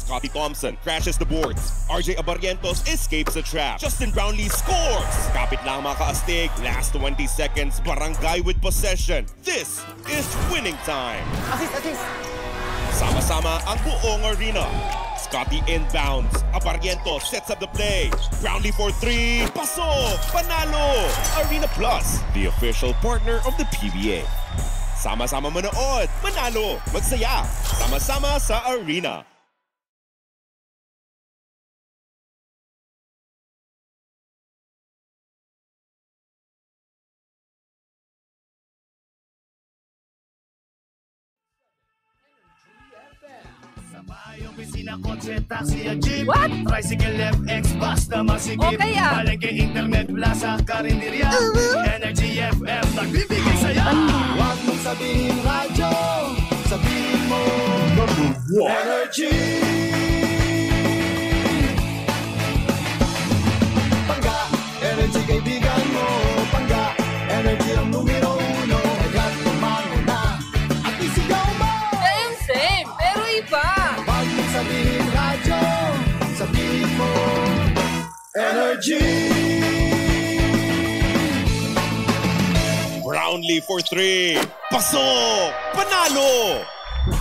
Scotty Thompson crashes the boards. RJ Abarrientos escapes the trap. Justin Brownlee scores! Kapit lang mga kaastig. Last 20 seconds, barangay with possession. This is winning time. Assist! Sama-sama ang buong arena. Scotty inbounds. Abarrientos sets up the play. Brownlee for 3. Pasok! Panalo! Arena Plus, the official partner of the PBA. Sama-sama manood. Manalo! Magsaya! Sama-sama sa arena. Kotse, taxi at jeep. What? Tricycle, FX, basta masigip. Okay, Palengke, internet, plaza, karinderya. Energy FM, nagbibigay saya. Huwag mong sabihin radyo, sabihin mo Energy. Pangga, Energy kaibigan mo. Pangga, Energy ang numero 1. Agad tumano na at isigaw mo. Same, pero iba. Sabihin radyo, sabihin mo Energy. Brownlee for 3. Pasok! Panalo!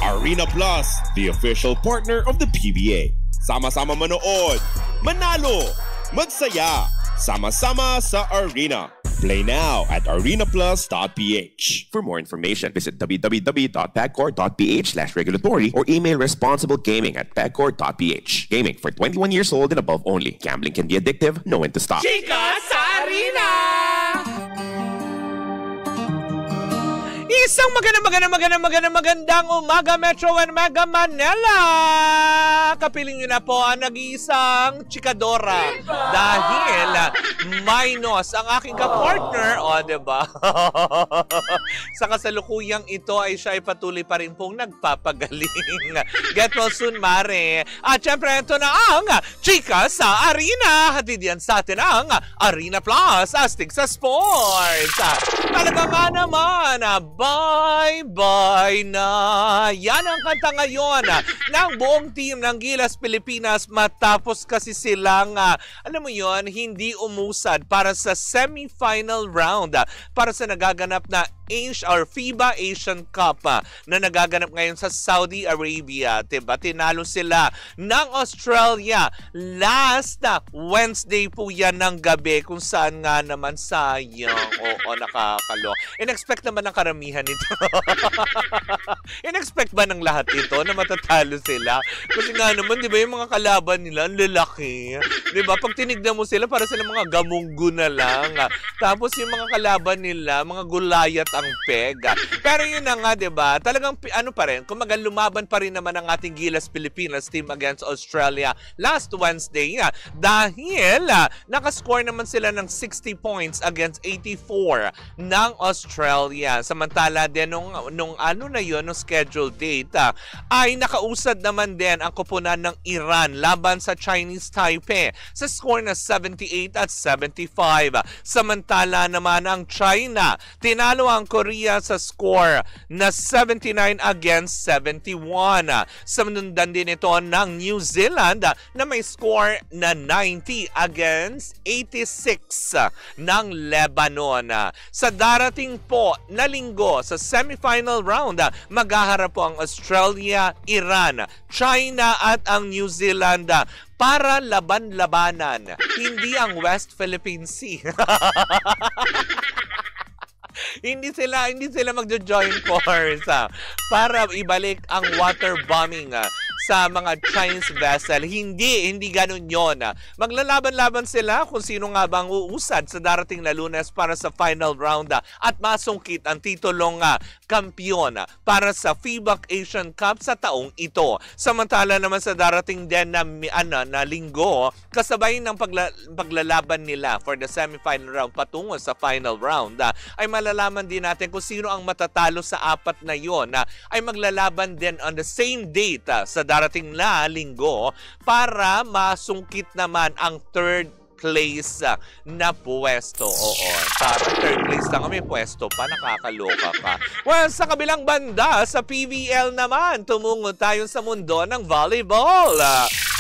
Arena Plus, the official partner of the PBA. Sama-sama manood. Manalo! Magsaya! Sama-sama sa arena. Play now at arenaplus.ph. For more information, visit www.pagcor.ph/regulatory or email responsiblegaming@pagcor.ph. Gaming for 21 years old and above only. Gambling can be addictive. Know when to stop. Chika sa Arena! Isang magandang umaga, Metro and Mega Manila! Kapiling nyo na po ang nag-iisang chikadora. Dahil minus ang aking kapartner, o diba? Sa kasalukuyang ito ay siya ay patuloy pa rin pong nagpapagaling. Get well soon, Mare. At syempre, ito na ang Chika sa Arena. Hatid yan sa atin ang Arena Plus, astig sa sports. Talaga nga naman, bye-bye na. Yan ang kanta ngayon ng buong team ng Gilas Pilipinas matapos kasi silang, alam mo yon, hindi umusad para sa semi-final round para sa nagaganap na FIBA Asian Cup na nagaganap ngayon sa Saudi Arabia. Diba? Tinalo sila ng Australia last Wednesday po yan ng gabi kung saan nga naman sayang. Oo, nakakalo. In-expect naman ng karamihan ito. In-expect ba ng lahat ito na matatalo sila? Kasi nga naman, di ba, yung mga kalaban nila, ang lalaki. Di ba? Pag tinignan mo sila, para sila mga gamunggo na lang. Tapos yung mga kalaban nila, mga gulayat ang peg. Pero yun na nga, di ba? Talagang, ano pa rin, kumaga lumaban pa rin naman ang ating Gilas Pilipinas team against Australia last Wednesday. Dahil, nakascore naman sila ng 60 points against 84 ng Australia. Samantala din, nung ano na yun, nung scheduled date, ay nakausad naman din ang koponan ng Iran laban sa Chinese Taipei sa score na 78 at 75. Samantala naman ang China, tinalo ang Korea sa score na 79 against 71. Samundan din ito ng New Zealand na may score na 90 against 86 ng Lebanon. Sa darating po na linggo sa semifinal round, maghaharap po ang Australia, Iran, China at ang New Zealand para laban-labanan, hindi ang West Philippine Sea. Hindi sila magjo-join force para ibalik ang water bombing sa mga Chinese vessel. Hindi ganun yon. Maglalaban-laban sila kung sino nga bang uusad sa darating na Lunes para sa final round at masungkit ang titulong kampiyon para sa FIBA Asian Cup sa taong ito. Samantala naman sa darating din na linggo, kasabay ng paglalaban nila for the semifinal round patungo sa final round, ay malalaman din natin kung sino ang matatalo sa apat na yon, ay maglalaban din on the same date sa darating na linggo para masungkit naman ang third place na pwesto. Oo. Parang third place lang kami, pwesto pa, nakakaloka ka. Well, sa kabilang banda, sa PVL naman, tumungo tayo sa mundo ng volleyball.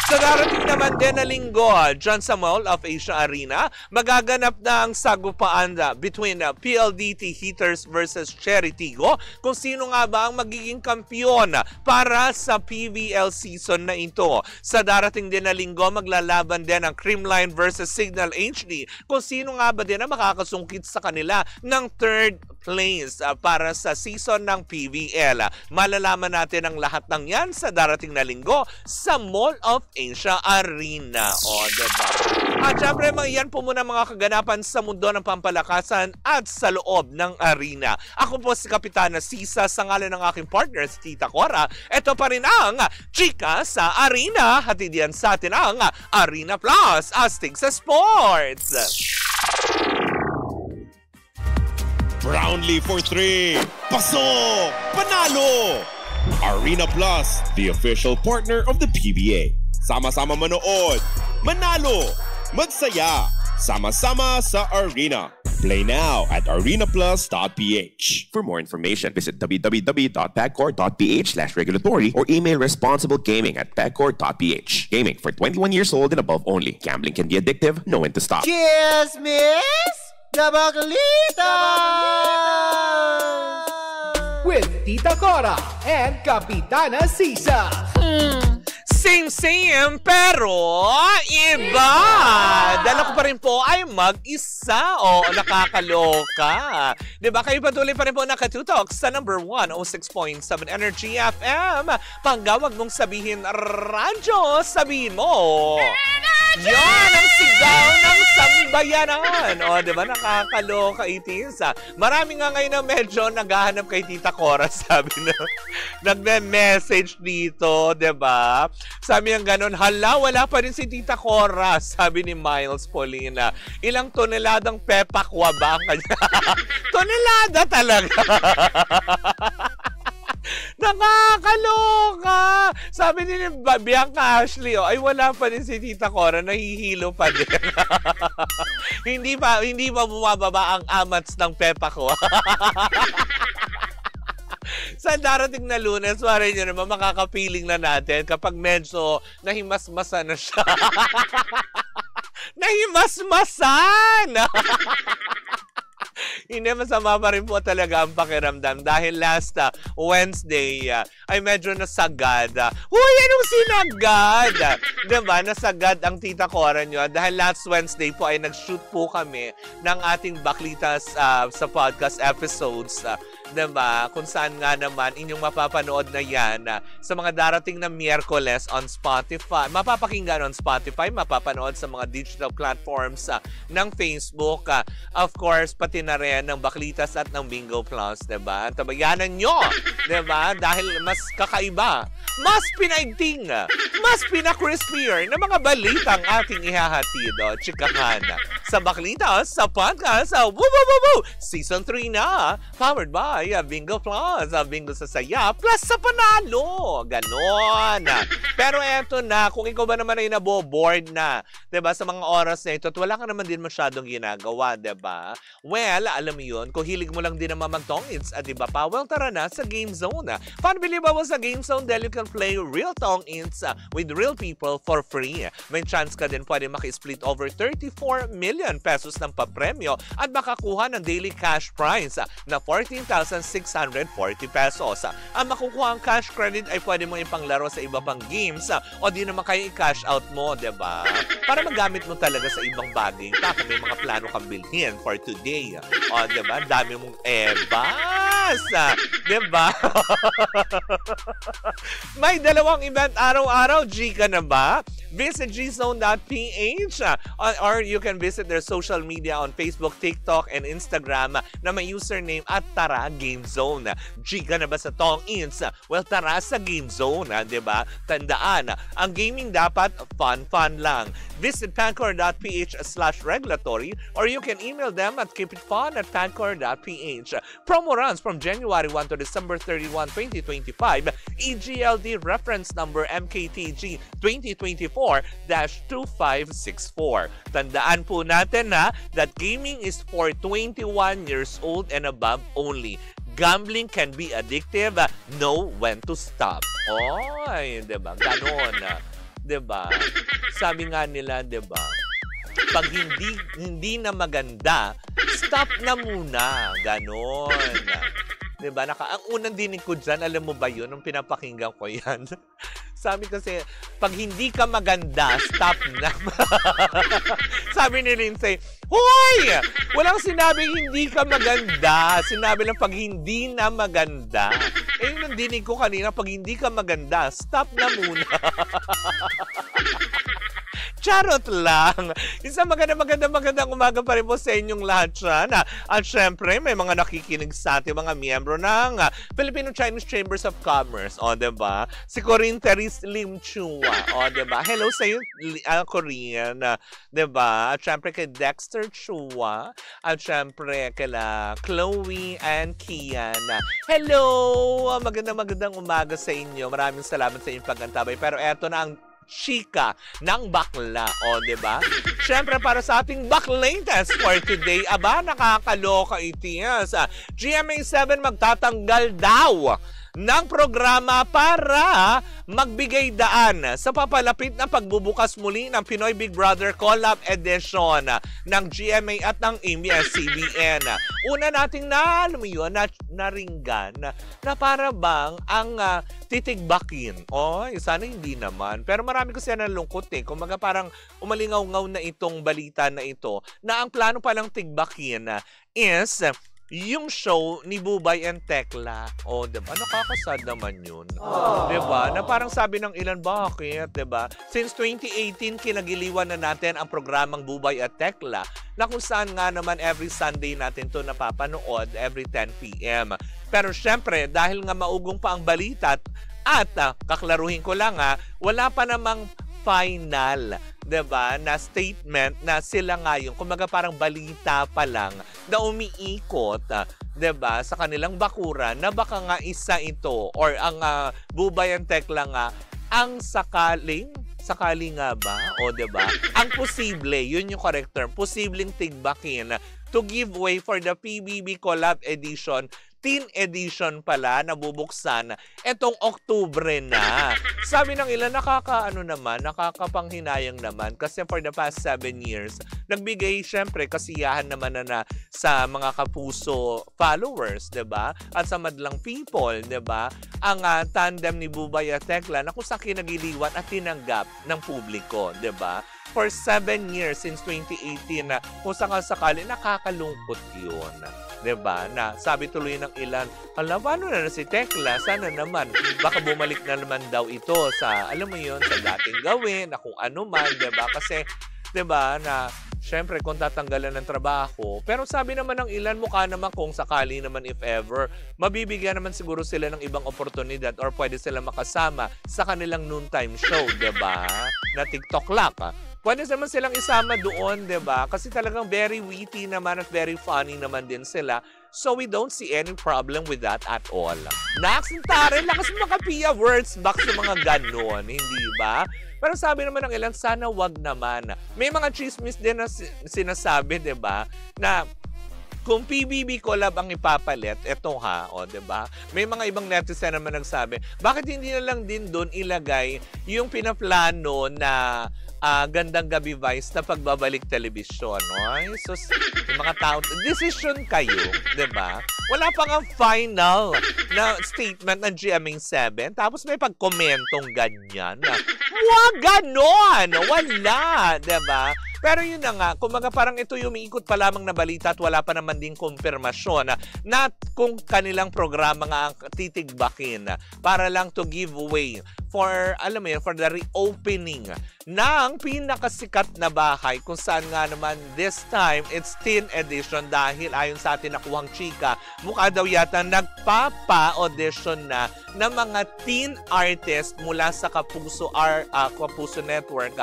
Sa darating naman din na linggo, dyan sa Mall of Asia Arena, magaganap na ang sagupaan between PLDT Heaters versus Cherry Tigo kung sino nga ba ang magiging kampiyon para sa PVL season na ito. Sa darating din na linggo, maglalaban din ang Creamline versus Signal HD kung sino nga ba din ang makakasungkit sa kanila ng third place para sa season ng PVL. Malalaman natin ang lahat ng yan sa darating na linggo sa Mall of Asia Arena. O, diba? At syempre, yan po muna mga kaganapan sa mundo ng pampalakasan at sa loob ng arena. Ako po si Kapitana Sisa sa ngalan ng aking partner si Tita Cora. Ito pa rin ang Chika sa Arena. Hatid yan sa atin ang Arena Plus, astig sa sports. Brownlee for 3. Pasok! Panalo! Arena Plus, the official partner of the PBA. Sama-sama manood, manalo, magsaya, sama-sama sa Arena. Play now at arenaplus.ph. For more information, visit www.pagcor.ph/regulatory or email responsiblegaming@pagcor.ph. Gaming for 21 years old and above only. Gambling can be addictive. Know when to stop. Cheers, miss! Dabagalitas! With Tita Cora and Kapitana Sisa. Same, pero iba. Dala ko pa rin po ay mag-isa. O, nakakaloka. Diba? Kayo patuloy pa rin po nakatutok sa number 106.7 Energy FM. Panggawag mong sabihin radyo, sabihin mo. Yan ang sigaw ng sambayanan. O, diba? Nakakaloka itis. Marami nga ngayon na medyo naghahanap kay Tita Cora. Sabi na, nagme-message dito, diba? Sabi ng ganun, hala, wala pa rin si Tita Cora. Sabi ni Miles Paulina, ilang toneladang pepakwa ba ang kanya? Tonelada talaga. Nakakaloka! Sabi ni Bianca Ashley, ay wala pa din si Tita Cora, nahihilo pa din. hindi pa bumababa ang amats ng pepakwa. Sa darating na Lunes, warin nyo naman, makakapiling na natin kapag medyo nahimasmasa na siya. Nahimasmasan! Hindi, masama pa rin po talaga ang pakiramdam dahil last Wednesday ay medyo nasagad. Huy, anong sinagad? Diba? Nasagad ang Tita Cora nyo dahil last Wednesday po ay nag-shoot po kami ng ating baklitas sa podcast episodes. Diba? Kung saan nga naman inyong mapapanood na yan sa mga darating na Miyerkules on Spotify. Mapapakinggan on Spotify, mapapanood sa mga digital platforms ng Facebook. Of course, pati na rin ng Baklitas at ng Bingo Plus, diba? Tabayanan nyo, diba? Dahil mas kakaiba, mas pinaigting, mas pinakrispier na mga balitang ating ihahatid, chikahan. Sa Baklitas, sa podcast, sa Season 3 na, powered by Bingo Plus, Bingo sa Saya, plus sa panalo. Ganon. Pero eto na, kung ikaw ba naman ay naboboard na, diba, sa mga oras na ito at wala ka naman din masyadong ginagawa, diba? Well, alam mo yun, kung hilig mo lang din naman mag-tong-ins, diba pa? Well, tara na sa Game Zone. Unbelievable sa Game Zone dahil you can play real tong-ins with real people for free. May chance ka din pwede maki-split over 34 million pesos ng papremyo at makakuha ng daily cash prize na 14,640 pesos. Ang makukuha ang cash credit ay pwede mo ipanglaro sa iba pang games o di naman kayo i-cash out mo, diba? Para magamit mo talaga sa ibang bagay. Kung may mga plano kang bilhin for today. O, diba? Dami mong ebas. Diba? May dalawang event araw-araw. G ka na ba? Visit gzone.ph or you can visit their social media on Facebook, TikTok, and Instagram na may username at Tara Game Zone. G ka na ba sa tong-ins? Well, tara sa Game Zone, diba? Tandaan, ang gaming dapat fun lang. Visit pancor.ph/regulatory or you can email them at keepitfun@pancor.ph. Promo runs from January 1 to December 31, 2025. EGLD reference number MKTG 2024 0917-864-2564. Tandaan po natin na that gaming is for 21 years old and above only. Gambling can be addictive. Know when to stop. Oy, 'di ba? Ganon. 'Di ba? Sabi nga nila, 'di ba? Pag hindi na maganda, stop na muna. Ganon. 'Di ba? Ang unang dinig ko diyan, alam mo ba 'yun, nung pinapakinggan ko 'yan. Sabi kasi, pag hindi ka maganda, stop na. Sabi ni Lindsay, hoy! Walang sinabing hindi ka maganda. Sinabi lang pag hindi na maganda. Eh, yung nandinig ko kanina, pag hindi ka maganda, stop na muna. Charot lang. Isang magandang umaga pa rin po sa inyong lahat dyan. At syempre, may mga nakikinig sa ating mga miyembro ng Filipino-Chinese Chambers of Commerce. O, diba? Si Corinne Therese Lim Chua. O, diba? Hello sa iyo, Corinne. Diba? At syempre kay Dexter Chua. At syempre kay Chloe and Kian. Hello! Magandang umaga sa inyo. Maraming salamat sa inyong pag-antabay. Pero eto na ang chika ng bakla. O, diba? Siyempre, para sa ating baklatest for today, aba, nakakaloka itias. GMA7 magtatanggal daw ng programa para magbigay daan sa papalapit na pagbubukas muli ng Pinoy Big Brother Collab Edition ng GMA at ng ABS-CBN. Una nating naringgan na para bang ang titigbakin. Sana hindi naman. Pero marami kasi nalungkot eh. Kumaga parang umalingaw-ngaw na itong balita na ito na ang plano palang tigbakin is yung show ni Bubay and Tekla. Diba? Nakakasad naman yun. Diba? Na parang sabi ng ilan, bakit? Diba? Since 2018, kinagiliwan na natin ang programang Bubay at Tekla na kung saan nga naman every Sunday natin to napapanood every 10 p.m. Pero syempre, dahil nga maugong pa ang balita at kaklaruhin ko lang wala pa namang final, 'di ba, na statement na sila ngayon, kumaga parang balita pa lang na umiikot, 'di ba, sa kanilang bakuran na baka nga isa ito or ang Bubay and Tekla nga ang sakali nga ba? 'Di ba? Ang posible, yun yung correct term, posibleng tigbakin to give way for the PBB Collab Edition, Teen Edition pala, na bubuksan etong Oktubre na. Sabi ng ilan, nakakapanghinayang naman kasi for the past 7 years, nagbigay syempre kasiyahan naman na sa mga kapuso followers, 'di ba? At sa madlang people, 'di ba? Ang tandem ni Bubay at Tekla na kung saan kinagiliwan at tinanggap ng publiko, 'di ba? For 7 years since 2018 na kung sakali nakakalungkot yun. 'Di ba? Na sabi tuloy ng ilan, paano na si Tekla? Sana naman baka bumalik na naman daw ito sa, alam mo yun, sa dating gawin, na kung ano man, 'di ba? Kasi 'di ba, na syempre kung tatanggalan ng trabaho. Pero sabi naman ng ilan, mukha naman kung sakali naman, if ever, mabibigyan naman siguro sila ng ibang oportunidad or pwede sila makasama sa kanilang noontime show, 'di ba? Na TikTok Lap. Pwede naman silang isama doon, 'di ba? Kasi talagang very witty naman at very funny naman din sila. So we don't see any problem with that at all. Nakasintare, lakas mga Pia words back sa mga ganon, hindi ba? Pero sabi naman ng ilan, sana wag naman. May mga chismis din na sinasabi, 'di ba? Na kung PBB collab ang ipapalit, eto diba? May mga ibang netizen naman nagsabi, bakit hindi na lang din doon ilagay yung pinaplano na Gandang Gabi Vice na pagbabalik telebisyon? So, yung mga tao, decision kayo, diba? Wala pa nga final na statement ng GMA7, tapos may pagkomentong ganyan na, wag ganon! Wala, diba? Pero yun na nga, kumaga parang ito yung umiikot pa lamang na balita at wala pa naman din kumpirmasyon na kung kanilang programa nga ang titigbakin para lang to give way for, alam mo yun, for the reopening ng pinakasikat na bahay kung saan nga naman this time it's teen edition dahil ayon sa atin nakuhang chika, mukha daw yata nagpapa-audition na ng mga teen artist mula sa Kapuso Network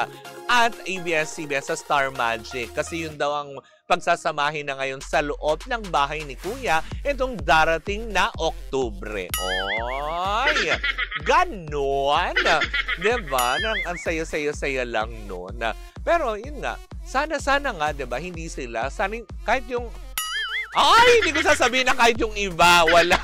at ABS-CBN sa Star Magic. Kasi yun daw ang pagsasamahin na ngayon sa loob ng bahay ni Kuya itong darating na Oktubre. Oy! Ganon! Diba? Ang saya-saya-saya lang noon. Pero yun nga, sana nga, diba, hindi sila, sana kahit yung ay, hindi ko sasabihin na kahit yung iba, wala.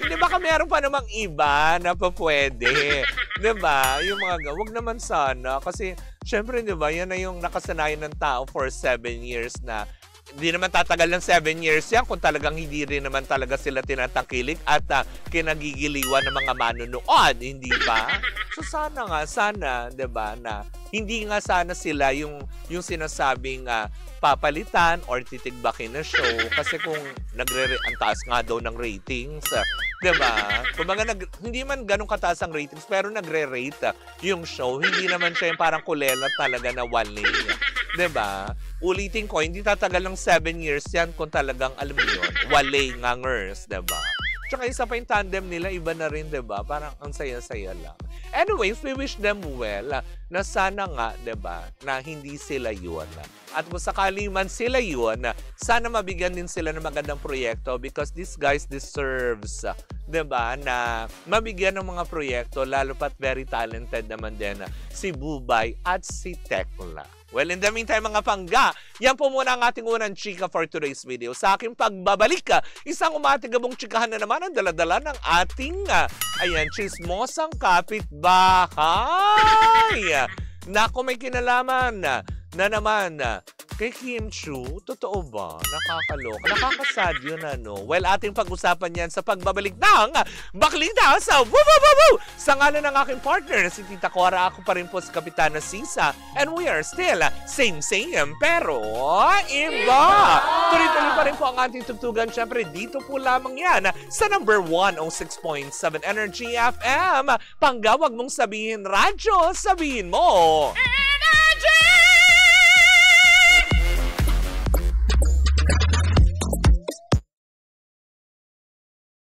Hindi baka meron pa namang iba na pa pwede. Diba? Yung mga, wag naman sana. Kasi, syempre, diba, yan na yung nakasanayan ng tao for 7 years na hindi naman tatagal ng 7 years yan kung talagang hindi rin naman talaga sila tinatangkilik at kinagigiliwan ng mga manunood, hindi ba? So sana, 'di ba, na hindi nga sana sila yung sinasabing papalitan or titigbakin na show kasi kung ang taas nga daw ng ratings, 'di ba? Kumbaga hindi man ganun kataas ang ratings pero nagre-rate yung show, hindi naman siya yung parang kulela talaga na waling. 'Di ba? Ulitin ko, hindi tatagal ng 7 years yan kung talagang, alam mo yun, wale ngangers, diba? Tsaka isa pa yung tandem nila, iba na rin, diba? Parang ang saya-saya lang. Anyways, we wish them well na sana nga, diba, na hindi sila yun. At kung sakali man sila yun, sana mabigyan din sila ng magandang proyekto because these guys deserves, diba, na mabigyan ng mga proyekto, lalo pat very talented naman din si Bubay at si Tekla. Well, in the meantime, mga pangga, yan po muna ang ating unang chika for today's video. Sa aking pagbabalik, isang umatigabong chikahan na naman ang daladala ng ating, chismosang kapitbahay. Nako, may kinalaman na naman kay Kim Chiu. Totoo ba? Nakakaloka. Nakakasad yun, ano? Well, ating pag-usapan yan sa pagbabalik ng Baklita sa Woo! Sa ngalan ng aking partner, si Tita Cora, ako pa rin po si Kapitana Sisa. And we are still same, pero iba! Tuloy-tuloy pa rin po ang ating tugtugan. Siyempre, dito po lamang yan sa number 106.7 Energy FM. Panggawag mong sabihin radyo, sabihin mo Energy!